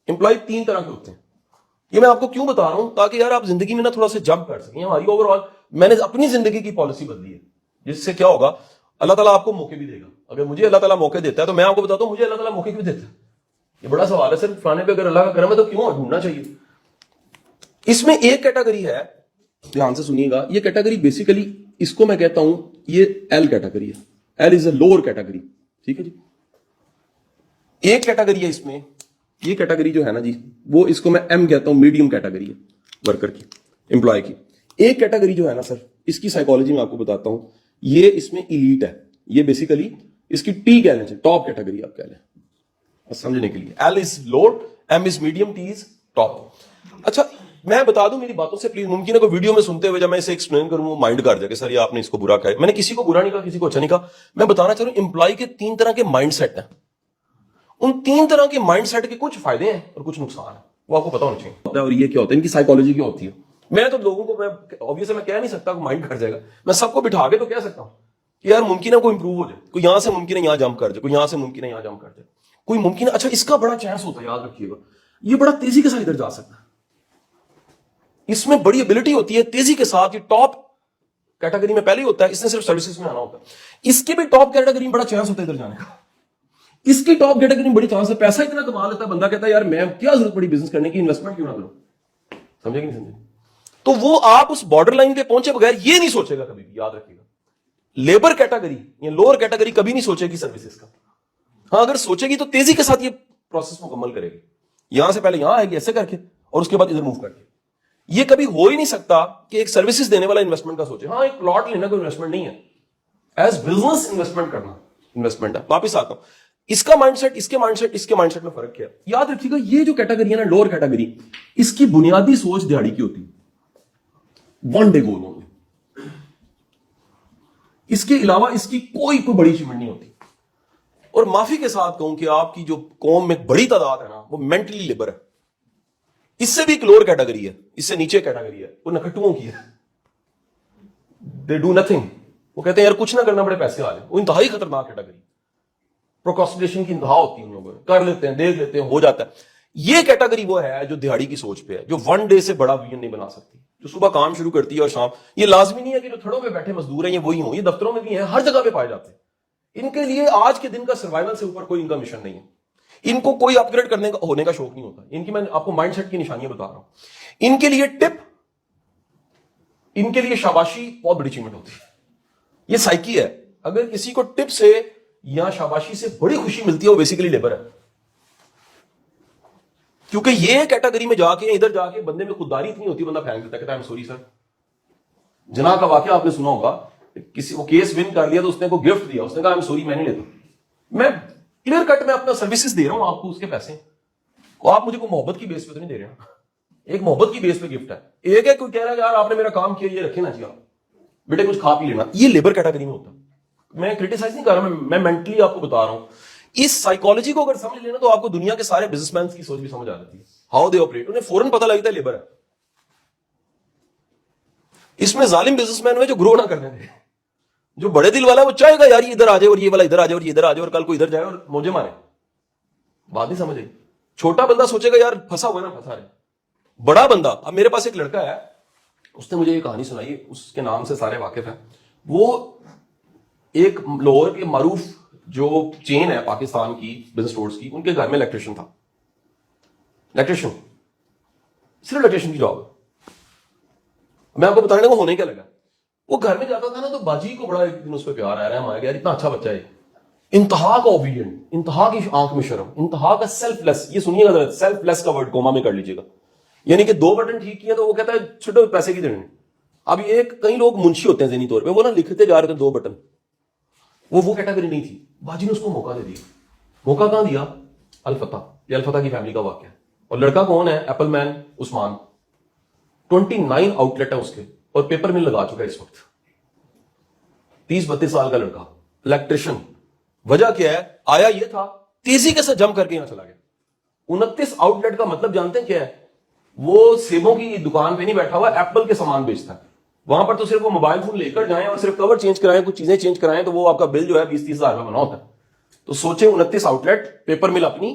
Employee 3 طرح کے ہوتے ہیں. یہ میں آپ کو کیوں بتا رہا ہوں؟ تاکہ یار آپ زندگی میں نا تھوڑا سا جمپ کر سکیں. ہماری اوور آل میں نے اپنی زندگی کی پالیسی بدلی ہے, جس سے کیا ہوگا, اللہ تعالیٰ آپ کو موقع بھی دے گا. اگر مجھے اللہ تعالیٰ موقع دیتا ہے تو میں آپ کو بتاتا ہوں مجھے اللہ تعالیٰ موقع کیوں دیتا ہے. یہ بڑا سوال ہے سر. فلانے پہ اگر اللہ کا کرم ہے تو کیوں ڈھونڈنا چاہیے. اس میں ایک کیٹیگری ہے, دھیان سے سنیے گا. یہ کیٹیگری بیسیکلی اس کو میں کہتا ہوں یہ ایل کیٹیگری ہے. L is a lower category. ٹھیک ہے جی. ایک کیٹیگری ہے اس میں, یہ کیٹیگری جو ہے نا جی, وہ اس کو میں ایم کہتا ہوں, میڈیم کیٹیگری ہے ورکر کی, امپلائی کی. ایک کیٹیگری جو ہے نا سر, اس کی سائیکالوجی میں آپ کو بتاتا ہوں. یہ اس میں ایلیٹ ہے. یہ بیسیکلی اس کی ٹی کہہ لیں, ٹاپ کیٹیگری آپ کہہ لیں سمجھنے کے لیے. L is lower, M is medium, T is top. اچھا میں بتا دوں میری باتوں سے پلیز, ممکن ہے کوئی ویڈیو میں سنتے ہوئے جب میں اسے ایکسپلین کروں وہ مائنڈ کر جائے کہ سر یہ آپ نے اس کو برا کہا. میں نے کسی کو برا نہیں کہا, کسی کو اچھا نہیں کہا. میں بتانا چاہ رہا ہوں امپلائی کے 3 طرح کے مائنڈ سیٹ ہیں. ان 3 طرح کے مائنڈ سیٹ کے کچھ فائدے ہیں اور کچھ نقصان ہیں, وہ آپ کو پتا ہونا چاہیے. اور یہ کیا ہوتا ہے, ان کی سائیکالوجی کیا ہوتی ہے. میں تو لوگوں کو میں obviously میں کہہ نہیں سکتا کہ مائنڈ کر جائے گا. میں سب کو بٹھا کے تو کہہ سکتا ہوں کہ یار ممکن ہے کوئی امپروو ہو جائے, کوئی یہاں سے ممکن ہے یہاں جمپ کر جائے, کوئی یہاں سے ممکن ہے یہاں جمپ کر جائے, کوئی ممکن ہے. اچھا اس کا بڑا چانس ہوتا ہے, یاد رکھیے گا, یہ بڑا تیزی کے ساتھ ادھر جا سکتا ہے. اس میں بڑی ایبلٹی ہوتی ہے تیزی کے ساتھ. یہ ٹاپ کیٹیگری میں پہلے ہی ہوتا ہے, اس نے صرف سروسز میں آنا ہوتا ہے. اس کے بھی ٹاپ کیٹیگری میں بڑا چانس ہوتا ہے ادھر جانے کا. اس کی ٹاپ کیٹیگری میں بڑی چانس ہے, پیسہ اتنا کما لیتا ہے بندہ, کہتا ہے یار میں کیا ضرورت پڑی بزنس کرنے کی, انویسٹمنٹ کیوں نہ کروں. سمجھے کہ نہیں سمجھے؟ تو وہ آپ اس بارڈر لائن پہ پہنچے بغیر یہ نہیں سوچے گا کبھی بھی, یاد رکھیے گا. لیبر کیٹیگری یا لوور کیٹیگری کبھی نہیں سوچے گی سروسز کا. ہاں اگر سوچے گی تو تیزی کے ساتھ یہ پروسیس مکمل کرے گی. یہاں سے پہلے یہاں آئے گی ایسے کر کے, اور اس کے بعد ادھر موو کر کے. یہ کبھی ہو ہی نہیں سکتا کہ ایک سروسز دینے والا انویسٹمنٹ کا سوچے. ہاں ایک پلاٹ لینا کوئی انویسٹمنٹ نہیں ہے, ایز بزنس انویسٹمنٹ کرنا انویسٹمنٹ ہے. واپس آتا ہوں, اس کا مائنڈ سیٹ, اس کے مائنڈ سیٹ, اس کے مائنڈ سیٹ میں فرق کیا ہے. یاد رکھیے گا یہ جو کیٹیگری ہے نا لوور کیٹیگری, اس کی بنیادی سوچ دیہڑی کی ہوتی ہے, ون ڈے گول ہوگی. اس کے علاوہ اس کی کوئی بڑی اچیومنٹ نہیں ہوتی. اور معافی کے ساتھ کہوں کہ آپ کی جو قوم میں بڑی تعداد ہے نا وہ مینٹلی لیبر ہے. اس سے بھی ایک لوور کیٹیگری ہے, اس سے نیچے کیٹیگری ہے, وہ نکھٹوؤں کی ہے. They do nothing. وہ کہتے ہیں یار کچھ نہ کرنا بڑے پیسے آ جائیں. وہ انتہائی خطرناک کیٹیگری. پروکراسٹینیشن کی انتہا ہوتی ہے ان لوگوں میں, کر لیتے ہیں, دیکھ لیتے ہیں, ہو جاتا ہے. یہ کیٹیگری وہ ہے جو دیہڑی کی سوچ پہ ہے, جو ون ڈے سے بڑا ویژن نہیں بنا سکتی, جو صبح کام شروع کرتی ہے اور شام. یہ لازمی نہیں ہے کہ جو تھڑوں پہ بیٹھے مزدور ہیں یہ وہی ہوں, یہ دفتروں میں بھی ہیں, ہر جگہ پہ پائے جاتے ہیں. ان کے لیے آج کے دن کا سروائیول سے اوپر کوئی ان کا مشن نہیں ہے. ان کو کوئی اپ گریڈ کرنے کا ہونے کا شوق نہیں ہوتا. ان کی میں آپ کو مائنڈ سیٹ کی نشانیاں بتا رہا ہوں. ان کے لیے ٹپ, ان کے لیے شاباشی بہت بڑی اچیومنٹ ہوتی ہے. یہ سائیکی ہے. اگر کسی کو ٹپ سے یا شاباشی سے بڑی خوشی ملتی ہے وہ بیسیکلی لیبر ہے. کیونکہ یہ کیٹیگری میں جا کے ادھر جا کے بندے میں خودداری اتنی ہوتی ہے, بندہ پھینک دیتا ہے, کہتا ہے ایم سوری سر. جناح کا واقعہ آپ نے سنا ہوگا, کسی وہ کیس ون کر لیا تو اس نے کو گفٹ دیا, اس نے کہا ایم سوری میں نہیں لیتا, میں کلیئر کٹ میں اپنا سروسز دے رہا ہوں آپ کو, اس کے پیسے آپ مجھے کوئی محبت کی بیس پہ تو نہیں دے رہے ہیں. ایک محبت کی بیس پہ گفٹ ہے. ایک ہے کوئی کہہ رہا ہے یار آپ نے میرا کام کیا, یہ رکھے نا جی آپ بیٹے کچھ کھا پی لینا. یہ لیبر کیٹیگری میں ہوتا ہے. میں کرٹیسائز نہیں کر رہا, میں مینٹلی آپ کو بتا رہا ہوں. اس سائیکالوجی کو اگر سمجھ لینا تو آپ کو دنیا کے سارے بزنس مین کی سوچ بھی سمجھ آ جاتی ہے, ہاؤ دے آپریٹ. انہیں فوراً پتہ لگتا ہے لیبر ہے. اس میں ظالم بزنس مین ہوئے جو گرو نہ کرنے دے, جو بڑے دل والا ہے وہ چاہے گا یار یہ ادھر آ جائے اور یہ والا ادھر آ جائے اور یہ ادھر آ جائے اور کل کو ادھر جائے اور موجے مارے. بات نہیں سمجھے. چھوٹا بندہ سوچے گا یار پھنسا ہوا نا پھنسا رہے. بڑا بندہ, اب میرے پاس ایک لڑکا ہے, اس نے مجھے یہ کہانی سنائی, اس کے نام سے سارے واقف ہیں. وہ ایک لاہور کے معروف جو چین ہے پاکستان کی بزنس اسٹورز کی, ان کے گھر میں الیکٹریشین تھا. الیکٹریشین, صرف الیکٹریشین کی جاب. میں آپ کو بتانے کو ہونے کیا لگا, وہ گھر میں جاتا تھا نا تو باجی کو بڑا ایک دن اس پہ پیار آ رہا ہے, ہمارے یار اتنا اچھا بچہ ہے, انتہا کا اوبیڈینٹ, انتہا کی آنکھ میں شرم, انتہا کا سیلف لیس. یہ سنیے گا, سیلف لیس کا ورڈ کوما میں کر لیجیے گا. یعنی کہ 2 بٹن ٹھیک کیا تو وہ کہتا ہے چھوٹے پیسے کی دینے. اب ایک کئی لوگ منشی ہوتے ہیں ذہنی طور پہ, وہ نا لکھتے جا رہے تھے 2 بٹن. وہ کیٹیگری نہیں تھی. باجی نے اس کو موقع دے دیا. موقع کہاں دیا؟ الفتح. یہ الفتح کی فیملی کا واقعہ ہے. اور لڑکا کون ہے؟ ایپل مین عثمان. 29 آؤٹ لیٹ ہے اس کے, اور پیپر مل لگا چکا ہے اس وقت. 30-32 سال کا لڑکا, الیکٹریشن. وجہ کیا ہے؟ آیا یہ تھا تیزی کے ساتھ جم کر کے یہاں چلا گیا. 29 آؤٹ لیٹ کا مطلب جانتے ہیں کیا ہے؟ وہ سیبوں کی دکان پہ نہیں بیٹھا ہوا, ایپل کے سامان بیچتا ہے. وہاں پر تو صرف وہ موبائل فون لے کر جائیں اور صرف کور چینج کرائیں, کچھ چیزیں چینج کرائیں تو وہ آپ کا بل جو ہے 20-30 ہزار میں بنا ہوتا ہے. تو سوچیں 29 آؤٹ لیٹ, پیپر مل اپنی,